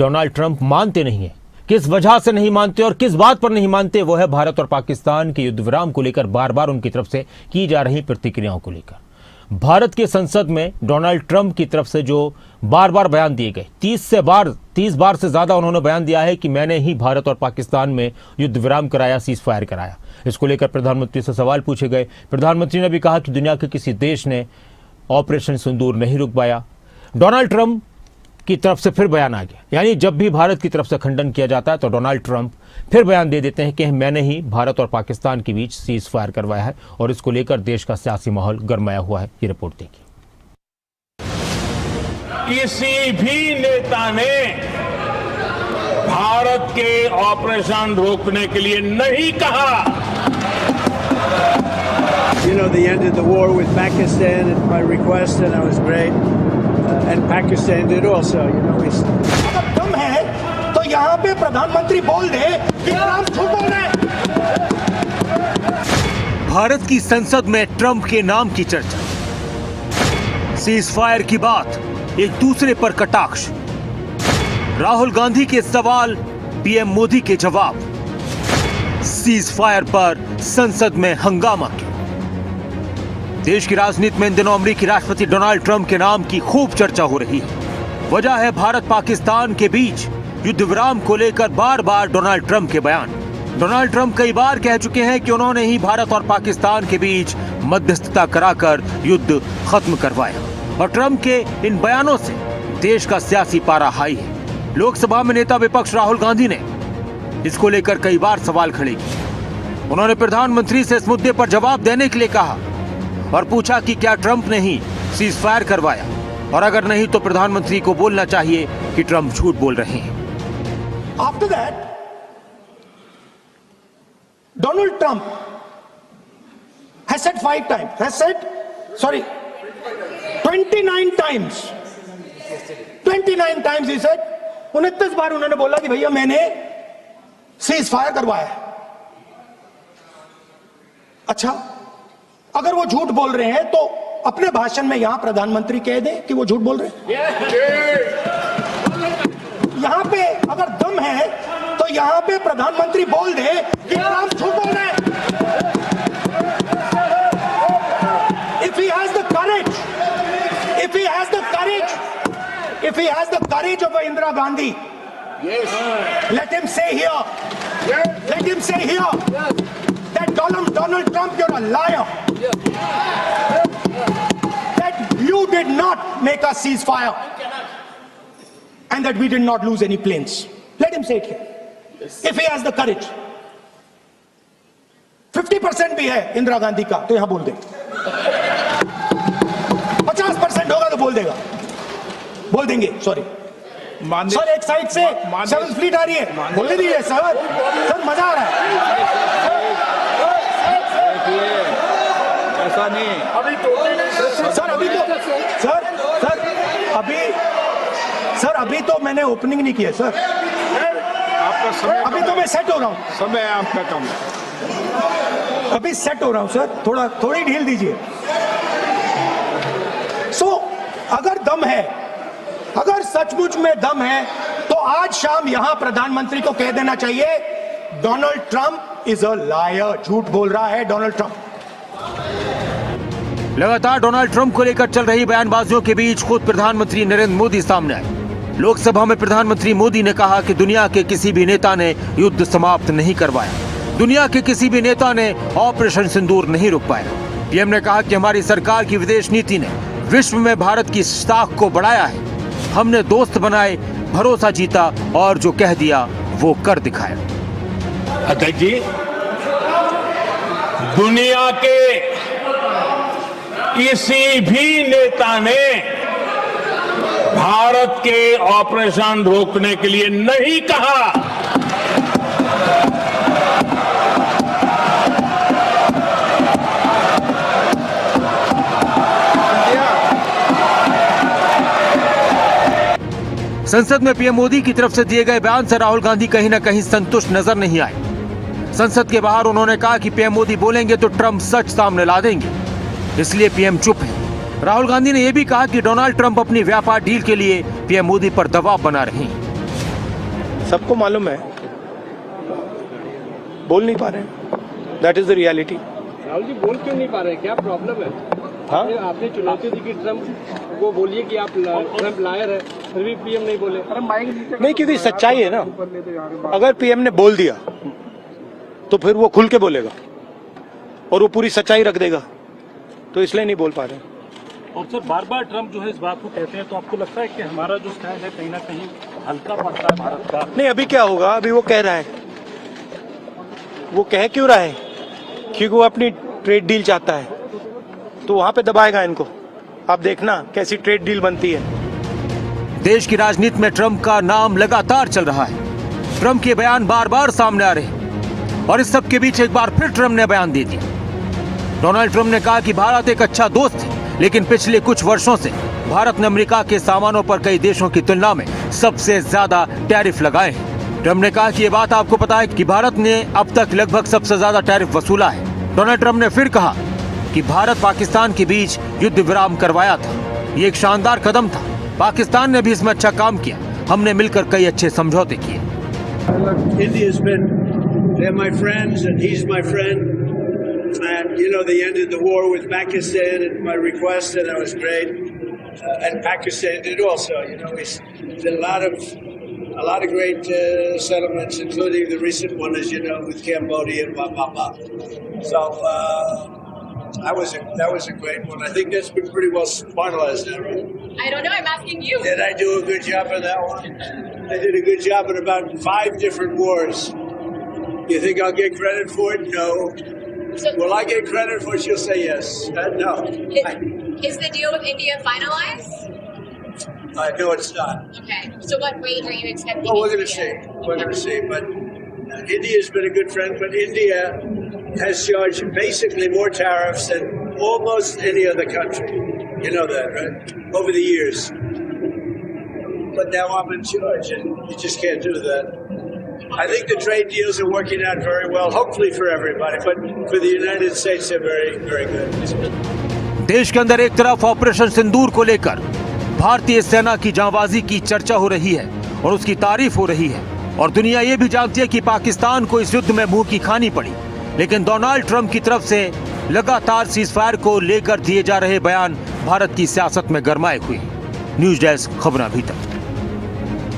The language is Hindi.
डोनाल्ड ट्रंप मानते नहीं है। किस वजह से नहीं मानते और किस बात पर नहीं मानते, वो है भारत और पाकिस्तान के युद्ध विराम को लेकर बार बार उनकी तरफ से की जा रही प्रतिक्रियाओं को लेकर। भारत के संसद में डोनाल्ड ट्रंप की तरफ से जो बार बार बयान दिए गए, 30 बार से ज्यादा उन्होंने बयान दिया है कि मैंने ही भारत और पाकिस्तान में युद्ध विराम कराया, सीज फायर कराया। इसको लेकर प्रधानमंत्री से सवाल पूछे गए। प्रधानमंत्री ने भी कहा कि दुनिया के किसी देश ने ऑपरेशन सिंदूर नहीं रुक पाया। डोनाल्ड ट्रंप की तरफ से फिर बयान आ गया, यानी जब भी भारत की तरफ से खंडन किया जाता है तो डोनाल्ड ट्रंप फिर बयान दे देते हैं कि मैंने ही भारत और पाकिस्तान के बीच सीज फायर करवाया है, और इसको लेकर देश का सियासी माहौल गरमाया हुआ है। ये रिपोर्ट देखिए। किसी भी नेता ने भारत के ऑपरेशन रोकने के लिए नहीं कहा। You know, they ended the war with Pakistan at my request, and that was great. And Pakistan did also. You know, we. अगर दम है तो यहाँ पे प्रधानमंत्री बोल दे कि ट्रंप झूठ बोल रहे हैं। भारत की संसद में ट्रंप के नाम की चर्चा, सीज फायर की बात, एक दूसरे पर कटाक्ष, राहुल गांधी के सवाल, पीएम मोदी के जवाब, सीज फायर पर संसद में हंगामा क्यों? देश की राजनीति में इन दिनों अमेरिकी राष्ट्रपति डोनाल्ड ट्रंप के नाम की खूब चर्चा हो रही है। वजह है भारत पाकिस्तान के बीच युद्ध विराम को लेकर बार बार डोनाल्ड ट्रंप के बयान। डोनाल्ड ट्रंप कई बार कह चुके हैं कि उन्होंने ही भारत और पाकिस्तान के बीच मध्यस्थता कराकर युद्ध खत्म करवाया, और ट्रंप के इन बयानों से देश का सियासी पारा हाई है। लोकसभा में नेता विपक्ष राहुल गांधी ने इसको लेकर कई बार सवाल खड़े किए। उन्होंने प्रधानमंत्री से इस मुद्दे पर जवाब देने के लिए कहा और पूछा कि क्या ट्रंप ने ही सीज फायर करवाया, और अगर नहीं तो प्रधानमंत्री को बोलना चाहिए कि ट्रंप झूठ बोल रहे हैं। After that, Donald Trump has said 29 times. 29 times he said, 29 बार उन्होंने बोला कि भैया मैंने सीज फायर करवाया है। अच्छा, अगर वो झूठ बोल रहे हैं तो अपने भाषण में यहां प्रधानमंत्री कह दें कि वो झूठ बोल रहे हैं। यहां पे अगर दम है तो यहां पे प्रधानमंत्री बोल दे कि ट्रंप झूठ बोल रहे हैं। If he has the courage of Indira Gandhi, let him say here that Donald Trump, you're a liar. That you did not make us ceasefire, and that we did not lose any planes. Let him say it here. If he has the courage. 50% भी है इंदिरा गांधी का तो यहां बोल दे। 50% होगा तो बोल देंगे। सॉरी सर, एक साइड से 7th फ्लीट आ रही है, बोलने दीजिए सर, मजा आ रहा है। ऐसा नहीं अभी तो मैंने ओपनिंग नहीं किया सर। आपका समय, अभी तो मैं सेट हो रहा हूँ। समय आपका कम है, अभी सेट हो रहा हूँ सर, थोड़ी ढील दीजिए। अगर सचमुच में दम है तो आज शाम यहां प्रधानमंत्री को कह देना चाहिए Donald Trump is a liar, झूठ बोल रहा है डोनाल्ड ट्रंप। लगातार डोनाल्ड ट्रंप को लेकर चल रही बयानबाजियों के बीच खुद प्रधानमंत्री नरेंद्र मोदी सामने आए। लोकसभा में प्रधानमंत्री मोदी ने कहा कि दुनिया के किसी भी नेता ने युद्ध समाप्त नहीं करवाया, दुनिया के किसी भी नेता ने ऑपरेशन सिंदूर नहीं रोक पाया। पीएम ने कहा कि हमारी सरकार की विदेश नीति ने विश्व में भारत की साख को बढ़ाया है। हमने दोस्त बनाए, भरोसा जीता और जो कह दिया वो कर दिखाया। अध्यक्ष जी, दुनिया के किसी भी नेता ने भारत के ऑपरेशन रोकने के लिए नहीं कहा। संसद में पीएम मोदी की तरफ से दिए गए बयान से राहुल गांधी कहीं न कहीं संतुष्ट नजर नहीं आए। संसद के बाहर उन्होंने कहा कि पीएम मोदी बोलेंगे तो ट्रंप सच सामने ला देंगे, इसलिए पीएम चुप है। राहुल गांधी ने यह भी कहा कि डोनाल्ड ट्रंप अपनी व्यापार डील के लिए पीएम मोदी पर दबाव बना रहे हैं। सबको मालूम है, बोल नहीं पा रहे हैं। That is the reality. Rahul ji बोल क्यों नहीं पा रहे, क्या प्रॉब्लम है? हाँ? आपने चुनौती दी कि ट्रम्प को बोलिए कि आप ट्रम्प लायर है, फिर भी पीएम नहीं बोले। नहीं, क्योंकि सच्चाई है ना। अगर पीएम ने बोल दिया तो फिर वो खुल के बोलेगा और वो पूरी सच्चाई रख देगा, तो इसलिए नहीं बोल पा रहे। और सर बार बार ट्रम्प जो है इस बात को कहते हैं, तो आपको लगता है कि हमारा जो स्टैंड है कहीं ना कहीं हल्का पड़ता है भारत का? नहीं, अभी क्या होगा, अभी वो कह रहा है। वो कह क्यों रहा है? क्योंकि वो अपनी ट्रेड डील चाहता है, तो वहां पे दबाएगा इनको। आप देखना कैसी ट्रेड डील बनती है। देश की राजनीति में ट्रंप का नाम लगातार चल रहा है। ट्रंप के बयान बार बार सामने आ रहे हैं और इस सब के बीच एक बार फिर ट्रंप ने बयान दे दिया। डोनाल्ड ट्रंप ने कहा कि भारत एक अच्छा दोस्त है, लेकिन पिछले कुछ वर्षों से भारत ने अमेरिका के सामानों पर कई देशों की तुलना में सबसे ज्यादा टैरिफ लगाए हैं। ट्रंप ने कहा कि ये बात आपको पता है कि भारत ने अब तक लगभग सबसे ज्यादा टैरिफ वसूला है। डोनाल्ड ट्रंप ने फिर कहा कि भारत पाकिस्तान के बीच युद्ध विराम करवाया था, ये एक शानदार कदम था। पाकिस्तान ने भी इसमें अच्छा काम किया, हमने मिलकर कई अच्छे समझौते किए। India's been, they're my friends and he's my friend. And, you know, they ended the war with Pakistan at my request, and that was great. And Pakistan did also. You know, we did a lot of great settlements, including the recent one, as you know, with Cambodia and blah, blah, blah. So that was a great one. I think that's been pretty well finalized now, right? I don't know. I'm asking you. Did I do a good job on that one? I did a good job in about 5 different wars. You think I'll get credit for it? No. So, Will I get credit for it? She'll say yes. No. is the deal with India finalized? No, it's not. Okay. So what rate are you expecting? Well, we're going to India? see. We're going to see. But India's been a good friend, but India has charged basically more tariffs than almost any other country. You know that, right? Over the years. But now I'm in charge, and you just can't do that. I think the trade deals are working out very well, hopefully for everybody, but for the United States, they're very, very good. देश के अंदर एक तरफ ऑपरेशन सिंदूर को लेकर भारतीय सेना की जांबाजी की चर्चा हो रही है और उसकी तारीफ हो रही है, और दुनिया ये भी जानती है कि पाकिस्तान को इस युद्ध में मुंह की खानी पड़ी। लेकिन डोनाल्ड ट्रंप की तरफ से लगातार सीजफायर को लेकर दिए जा रहे बयान भारत की सियासत में गरमाए हुए। न्यूज डेस्क, खबरें अभी तक।